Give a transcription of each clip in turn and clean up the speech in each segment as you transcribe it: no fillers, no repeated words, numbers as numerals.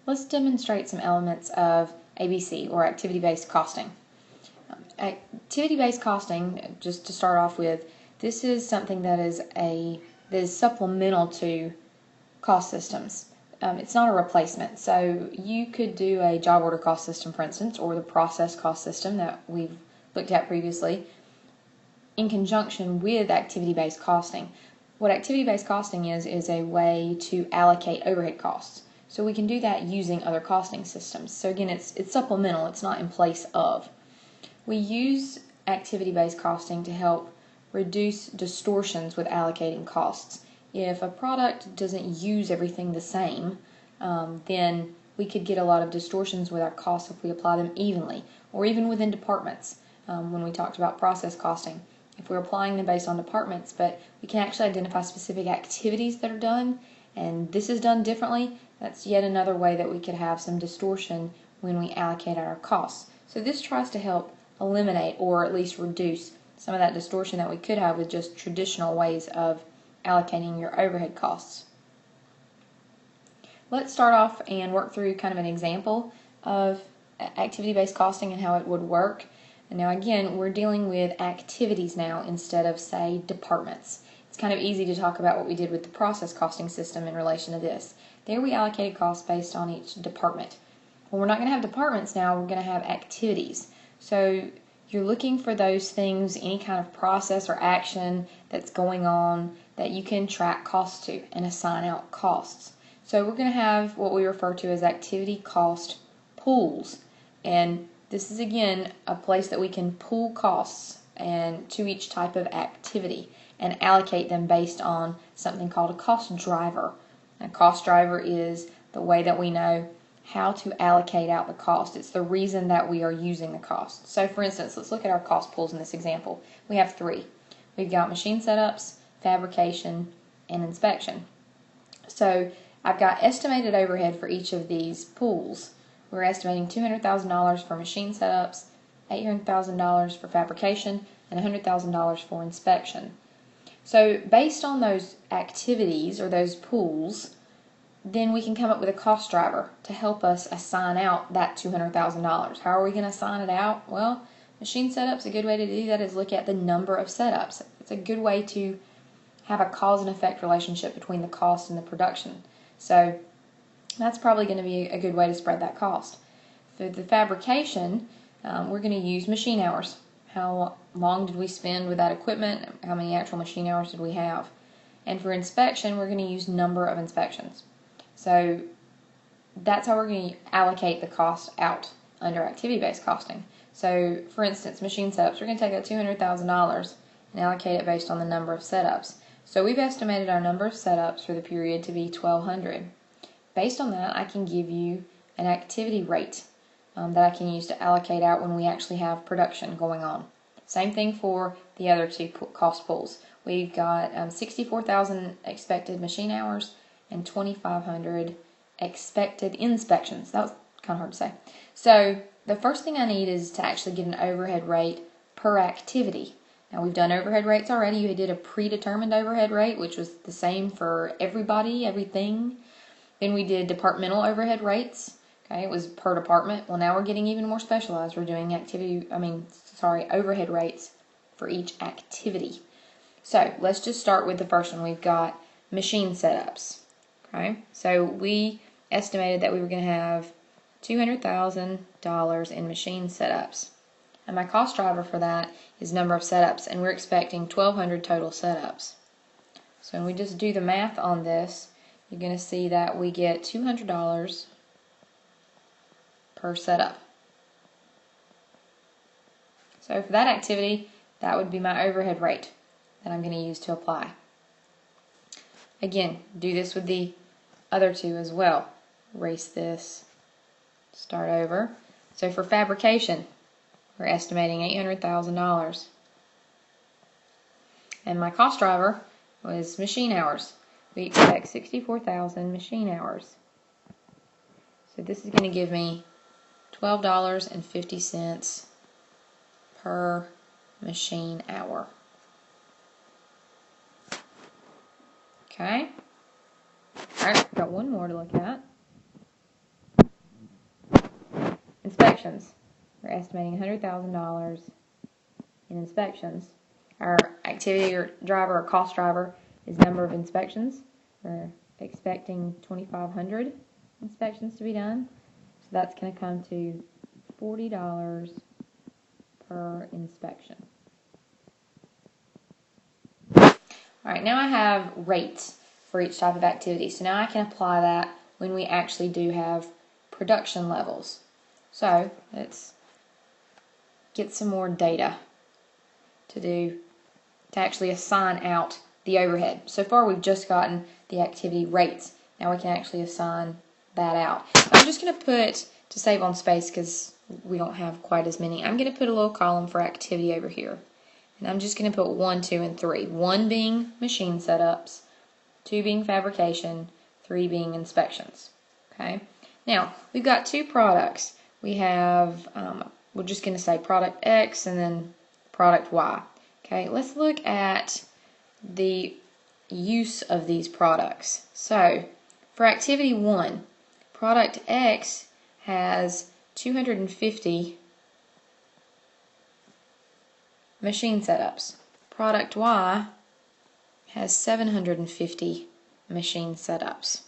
Let's demonstrate some elements of ABC, or activity-based costing. Activity-based costing, just to start off with, this is something that is supplemental to cost systems. It's not a replacement. So you could do a job order cost system, for instance, or the process cost system that we've looked at previously, in conjunction with activity-based costing. What activity-based costing is a way to allocate overhead costs. So we can do that using other costing systems. So again, it's supplemental, it's not in place of. We use activity-based costing to help reduce distortions with allocating costs. If a product doesn't use everything the same, then we could get a lot of distortions with our costs if we apply them evenly, or even within departments. When we talked about process costing, if we're applying them based on departments, but we can actually identify specific activities that are done, and this is done differently, that's yet another way that we could have some distortion when we allocate our costs. So this tries to help eliminate, or at least reduce, some of that distortion that we could have with just traditional ways of allocating your overhead costs. Let's start off and work through kind of an example of activity-based costing and how it would work. And now again, we're dealing with activities now instead of, say, departments. It's kind of easy to talk about what we did with the process costing system in relation to this. There we allocated costs based on each department. Well, we're not going to have departments now, we're going to have activities. So you're looking for those things, any kind of process or action that's going on that you can track costs to and assign out costs. So we're going to have what we refer to as activity cost pools. And this is again a place that we can pool costs and to each type of activity and allocate them based on something called a cost driver. A cost driver is the way that we know how to allocate out the cost. It's the reason that we are using the cost. So for instance, let's look at our cost pools in this example. We have three. We've got machine setups, fabrication, and inspection. So I've got estimated overhead for each of these pools. We're estimating $200,000 for machine setups, $800,000 for fabrication, and $100,000 for inspection. So based on those activities or those pools, then we can come up with a cost driver to help us assign out that $200,000. How are we going to assign it out? Well, machine setups, a good way to do that is look at the number of setups. It's a good way to have a cause and effect relationship between the cost and the production. So that's probably going to be a good way to spread that cost. For the fabrication, we're going to use machine hours. How long did we spend with that equipment? How many actual machine hours did we have? And for inspection, we're going to use number of inspections. So that's how we're going to allocate the cost out under activity-based costing. So for instance, machine setups, we're going to take that $200,000 and allocate it based on the number of setups. So we've estimated our number of setups for the period to be 1,200. Based on that, I can give you an activity rate that I can use to allocate out when we actually have production going on. Same thing for the other two cost pools. We've got 64,000 expected machine hours and 2,500 expected inspections. That was kind of hard to say. So the first thing I need is to actually get an overhead rate per activity. Now we've done overhead rates already. You did a predetermined overhead rate, which was the same for everybody, everything. Then we did departmental overhead rates. Okay, it was per department. Well, now we're getting even more specialized. We're doing overhead rates for each activity. So let's just start with the first one. We've got machine setups. Okay, so we estimated that we were going to have $200,000 in machine setups. And my cost driver for that is number of setups, and we're expecting 1,200 total setups. So when we just do the math on this, you're going to see that we get $200 per setup. So for that activity, that would be my overhead rate that I'm going to use to apply. Again, do this with the other two as well. Erase this, start over. So for fabrication, we're estimating $800,000. And my cost driver was machine hours. We expect 64,000 machine hours. So this is going to give me $12.50 per machine hour. Okay. Alright, got one more to look at. inspections. We're estimating $100,000 in inspections. Our activity or driver or cost driver is number of inspections. We're expecting 2,500 inspections to be done. So that's going to come to $40 per inspection. Alright, now I have rates for each type of activity. So now I can apply that when we actually do have production levels. So let's get some more data to actually assign out the overhead. So far we've just gotten the activity rates. Now we can actually assign that out. So I'm just going to put, to save on space because we don't have quite as many, I'm going to put a little column for activity over here. And I'm just going to put 1, 2, and 3. 1 being machine setups, 2 being fabrication, 3 being inspections. Okay. Now, we've got 2 products. We have, we're just going to say product X and then product Y. Okay, let's look at the use of these products. So, for activity 1, product X has 250 machine setups. Product Y has 750 machine setups.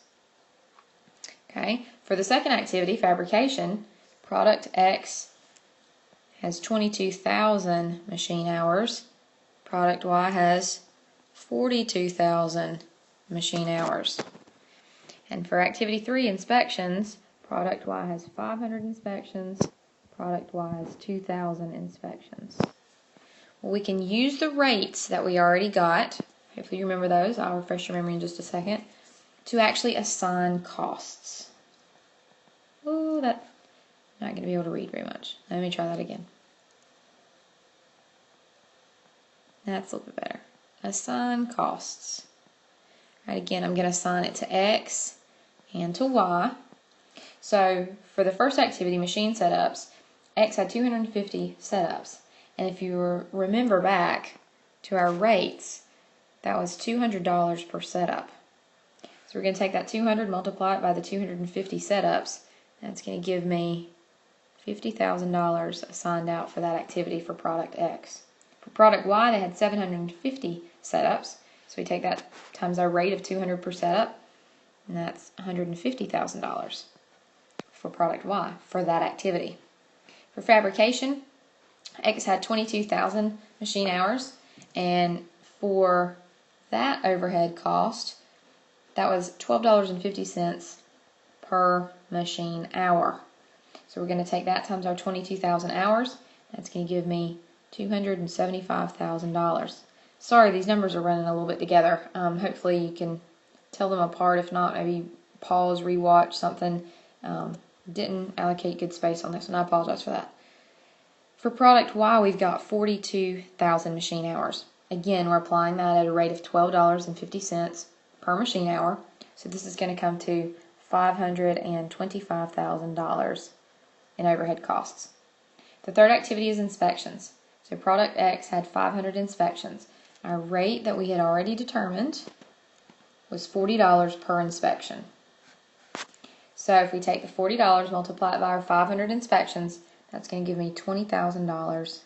Okay, for the second activity, fabrication, product X has 22,000 machine hours. Product Y has 42,000 machine hours. And for activity 3, inspections, product Y has 500 inspections. Product Y has 2,000 inspections. Well, we can use the rates that we already got. Hopefully you remember those. I'll refresh your memory in just a second. To actually assign costs. Oh, that's not going to be able to read very much. Let me try that again. That's a little bit better. Assign costs. All right, again, I'm going to assign it to X and to Y. So for the first activity, machine setups, X had 250 setups. And if you remember back to our rates, that was $200 per setup. So we're going to take that 200, multiply it by the 250 setups. That's going to give me $50,000 assigned out for that activity for product X. For product Y, they had 750 setups. So we take that times our rate of 200 per setup, and that's $150,000 for product Y for that activity. For fabrication, X had 22,000 machine hours, and for that overhead cost, that was $12.50 per machine hour. So we're going to take that times our 22,000 hours. That's going to give me $275,000. Sorry, these numbers are running a little bit together. Hopefully you can tell them apart. If not, maybe pause, rewatch something. Didn't allocate good space on this, and I apologize for that. For product Y, we've got 42,000 machine hours. Again, we're applying that at a rate of $12.50 per machine hour. So this is going to come to $525,000 in overhead costs. The third activity is inspections. So product X had 500 inspections. Our rate that we had already determined was $40 per inspection. So if we take the $40, multiply it by our 500 inspections, that's going to give me $20,000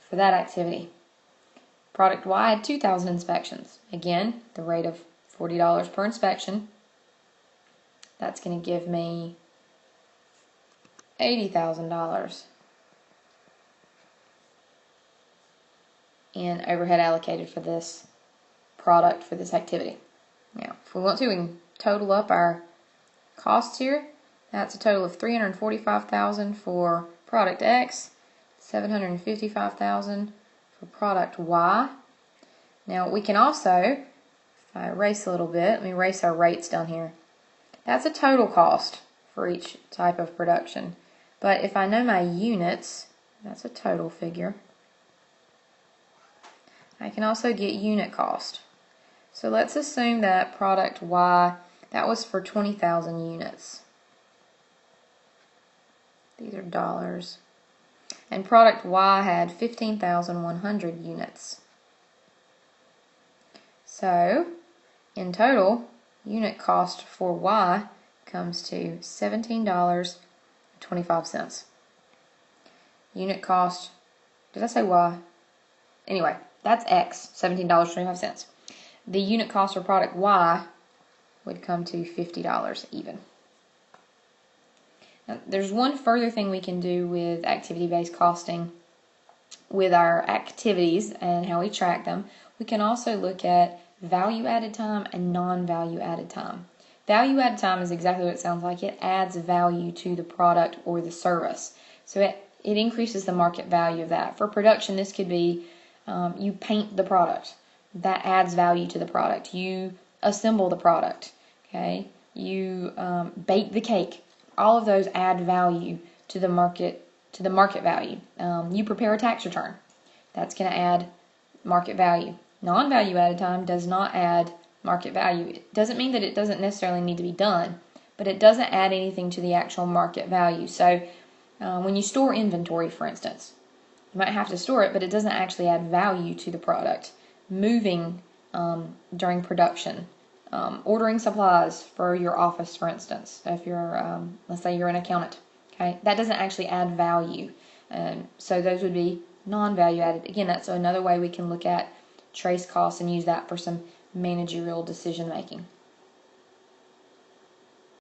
for that activity. Product Y had 2,000 inspections. Again, the rate of $40 per inspection. That's going to give me $80,000 in overhead allocated for this product, for this activity. Now, if we want to, we can total up our costs here. That's a total of $345,000 for product X, $755,000 for product Y. Now, we can also, if I erase a little bit, let me erase our rates down here. That's a total cost for each type of production. But if I know my units, that's a total figure. I can also get unit cost. So let's assume that product Y, that was for 20,000 units. These are dollars. And product Y had 15,100 units. So, in total, unit cost for Y comes to $17.50 25 cents. Unit cost, did I say Y? Anyway, that's X, $17.25. The unit cost for product Y would come to $50 even. Now, there's one further thing we can do with activity-based costing with our activities and how we track them. We can also look at value-added time and non-value-added time. Value-added time is exactly what it sounds like. It adds value to the product or the service. So it increases the market value of that. For production, this could be you paint the product. That adds value to the product. You assemble the product. Okay. You bake the cake. All of those add value to the market value. You prepare a tax return. That's going to add market value. Non-value added time does not add market value. It doesn't mean that it doesn't necessarily need to be done, but it doesn't add anything to the actual market value. So when you store inventory, for instance, you might have to store it, but it doesn't actually add value to the product. Moving during production, ordering supplies for your office, for instance, if you're, let's say you're an accountant, okay, that doesn't actually add value. So those would be non-value added. Again, that's another way we can look at trace costs and use that for some managerial decision making.